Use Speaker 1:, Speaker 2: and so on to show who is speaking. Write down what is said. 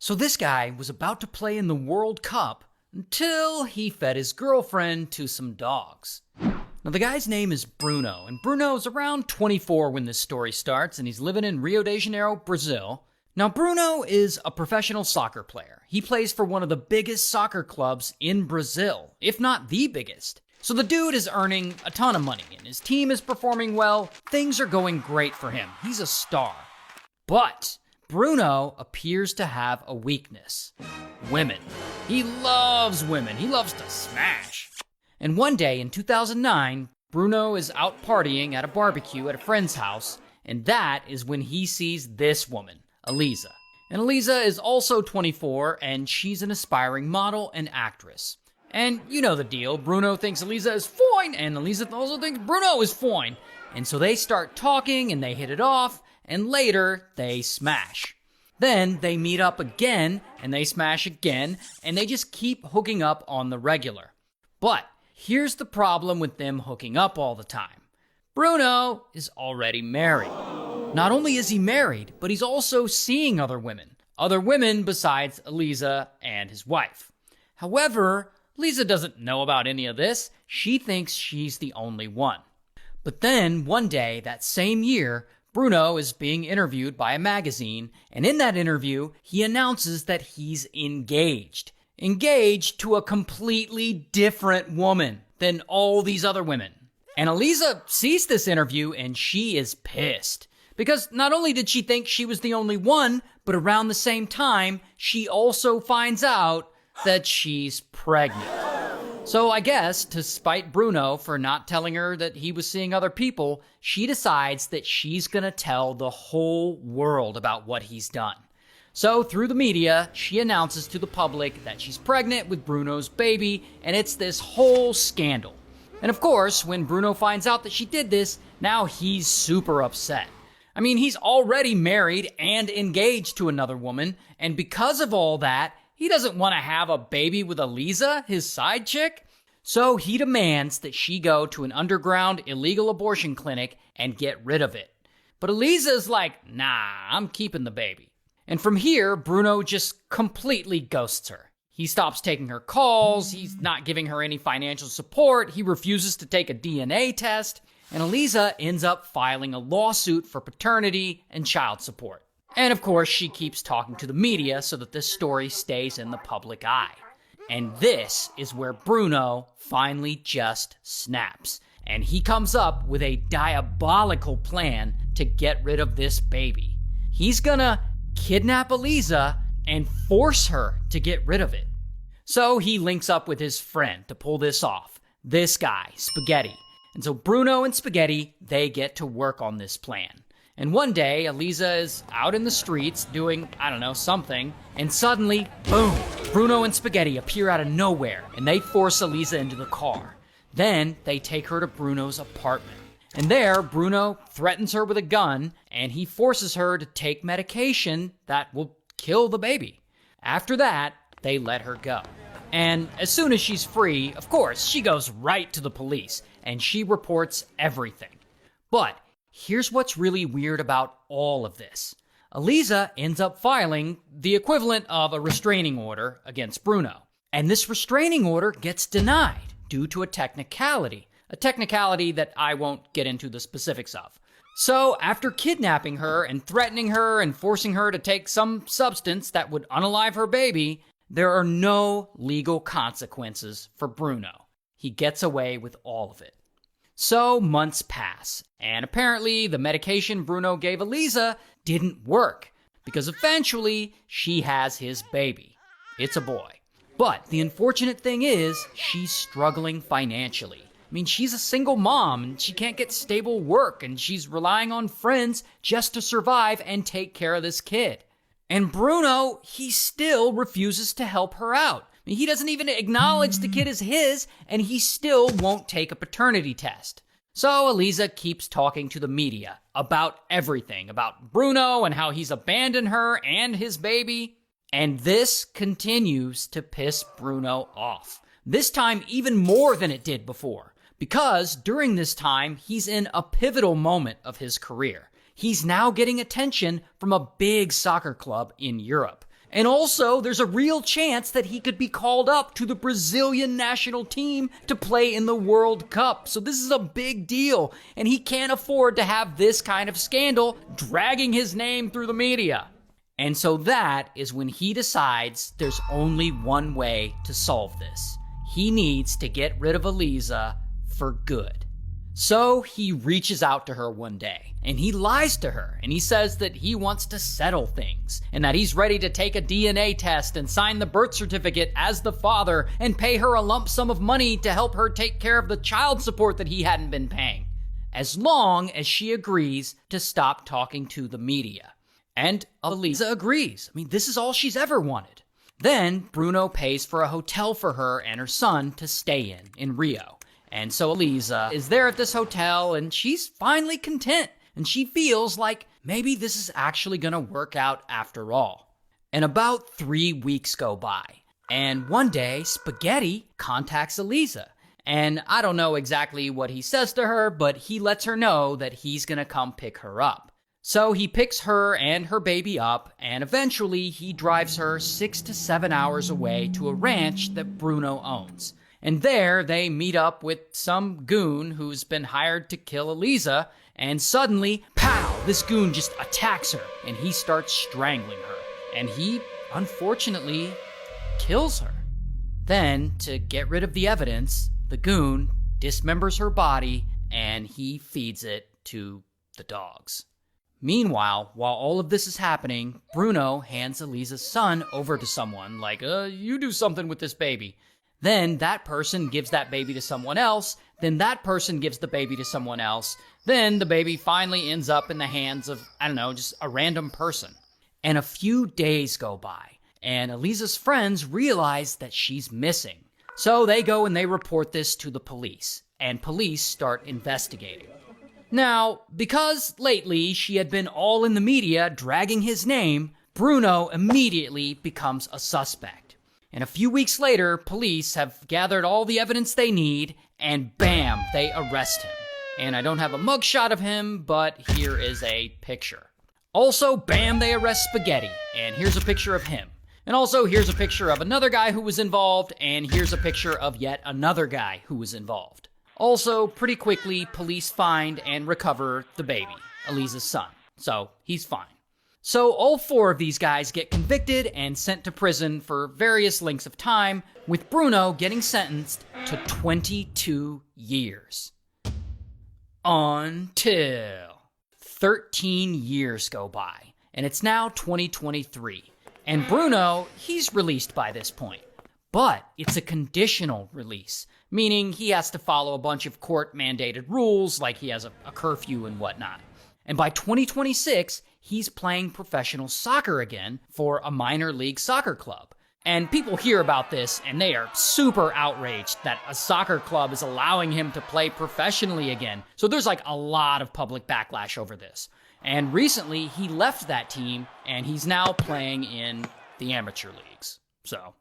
Speaker 1: So this guy was about to play in the World Cup until he fed his girlfriend to some dogs. Now the guy's name is Bruno, and Bruno's around 24 when this story starts, and he's living in Rio de Janeiro, Brazil. Now Bruno is a professional soccer player. He plays for one of the biggest soccer clubs in Brazil, if not the biggest. So the dude is earning a ton of money, and his team is performing well. Things are going great for him. He's a star. But Bruno appears to have a weakness. Women. He loves women. He loves to smash. And one day in 2009, Bruno is out partying at a barbecue at a friend's house, and that is when he sees this woman, Elisa. And Elisa is also 24, and she's an aspiring model and actress. And you know the deal. Bruno thinks Elisa is fine, and Elisa also thinks Bruno is fine. And so they start talking, and they hit it off, and later they smash. Then they meet up again, and they smash again, and they just keep hooking up on the regular. But here's the problem with them hooking up all the time. Bruno is already married. Not only is he married, but he's also seeing other women besides Elisa and his wife. However, Lisa doesn't know about any of this. She thinks she's the only one. But then, one day, that same year, Bruno is being interviewed by a magazine, and in that interview, he announces that he's engaged. Engaged to a completely different woman than all these other women. And Elisa sees this interview, and she is pissed. Because not only did she think she was the only one, but around the same time, she also finds out that she's pregnant. So I guess, to spite Bruno for not telling her that he was seeing other people, she decides that she's gonna tell the whole world about what he's done. So through the media, she announces to the public that she's pregnant with Bruno's baby, and it's this whole scandal. And of course, when Bruno finds out that she did this, now he's super upset. I mean, he's already married and engaged to another woman, and because of all that, he doesn't want to have a baby with Elisa, his side chick. So he demands that she go to an underground illegal abortion clinic and get rid of it. But Elisa's like, nah, I'm keeping the baby. And from here, Bruno just completely ghosts her. He stops taking her calls, he's not giving her any financial support, he refuses to take a DNA test, and Elisa ends up filing a lawsuit for paternity and child support. And of course, she keeps talking to the media so that this story stays in the public eye. And this is where Bruno finally just snaps. And he comes up with a diabolical plan to get rid of this baby. He's gonna kidnap Elisa and force her to get rid of it. So he links up with his friend to pull this off. This guy, Spaghetti. And so Bruno and Spaghetti, they get to work on this plan. And one day, Elisa is out in the streets doing, something, and suddenly, boom, Bruno and Spaghetti appear out of nowhere, and they force Elisa into the car. Then, they take her to Bruno's apartment. And there, Bruno threatens her with a gun, and he forces her to take medication that will kill the baby. After that, they let her go. And as soon as she's free, of course, she goes right to the police, and she reports everything. But here's what's really weird about all of this. Elisa ends up filing the equivalent of a restraining order against Bruno. And this restraining order gets denied due to a technicality that I won't get into the specifics of. So after kidnapping her and threatening her and forcing her to take some substance that would unalive her baby, there are no legal consequences for Bruno. He gets away with all of it. So months pass, and apparently the medication Bruno gave Elisa didn't work, because eventually she has his baby. It's a boy. But the unfortunate thing is, she's struggling financially. I mean, she's a single mom, and she can't get stable work, and she's relying on friends just to survive and take care of this kid. And Bruno, he still refuses to help her out. I mean, he doesn't even acknowledge the kid is his, and he still won't take a paternity test. So Elisa keeps talking to the media about everything, about Bruno and how he's abandoned her and his baby. And this continues to piss Bruno off. This time even more than it did before. Because during this time, he's in a pivotal moment of his career. He's now getting attention from a big soccer club in Europe. And also, there's a real chance that he could be called up to the Brazilian national team to play in the World Cup. So this is a big deal, and he can't afford to have this kind of scandal dragging his name through the media. And so that is when he decides there's only one way to solve this. He needs to get rid of Elisa for good. So he reaches out to her one day, and he lies to her, and he says that he wants to settle things, and that he's ready to take a DNA test and sign the birth certificate as the father and pay her a lump sum of money to help her take care of the child support that he hadn't been paying, as long as she agrees to stop talking to the media. And Elisa agrees. I mean, this is all she's ever wanted. Then Bruno pays for a hotel for her and her son to stay in Rio. And so Elisa is there at this hotel, and she's finally content. And she feels like maybe this is actually going to work out after all. And about 3 weeks go by. And one day, Spaghetti contacts Elisa. And I don't know exactly what he says to her, but he lets her know that he's going to come pick her up. So he picks her and her baby up, and eventually he drives her 6 to 7 hours away to a ranch that Bruno owns. And there, they meet up with some goon who's been hired to kill Elisa, and suddenly, pow, this goon just attacks her, and he starts strangling her. And he, unfortunately, kills her. Then, to get rid of the evidence, the goon dismembers her body, and he feeds it to the dogs. Meanwhile, while all of this is happening, Bruno hands Elisa's son over to someone, like, you do something with this baby. Then that person gives that baby to someone else. Then that person gives the baby to someone else. Then the baby finally ends up in the hands of, I don't know, just a random person. And a few days go by, and Elisa's friends realize that she's missing. So they go and they report this to the police, and police start investigating. Now, because lately she had been all in the media dragging his name, Bruno immediately becomes a suspect. And a few weeks later, police have gathered all the evidence they need, and bam, they arrest him. And I don't have a mugshot of him, but here is a picture. Also, bam, they arrest Spaghetti, and here's a picture of him. And also, here's a picture of another guy who was involved, and here's a picture of yet another guy who was involved. Also, pretty quickly, police find and recover the baby, Elisa's son. So, he's fine. So all 4 of these guys get convicted and sent to prison for various lengths of time, with Bruno getting sentenced to 22 years. Until 13 years go by, and it's now 2023. And Bruno, he's released by this point. But it's a conditional release, meaning he has to follow a bunch of court-mandated rules, like he has a curfew and whatnot. And by 2026, he's playing professional soccer again for a minor league soccer club. And people hear about this, and they are super outraged that a soccer club is allowing him to play professionally again. So there's like a lot of public backlash over this. And recently, he left that team, and he's now playing in the amateur leagues. So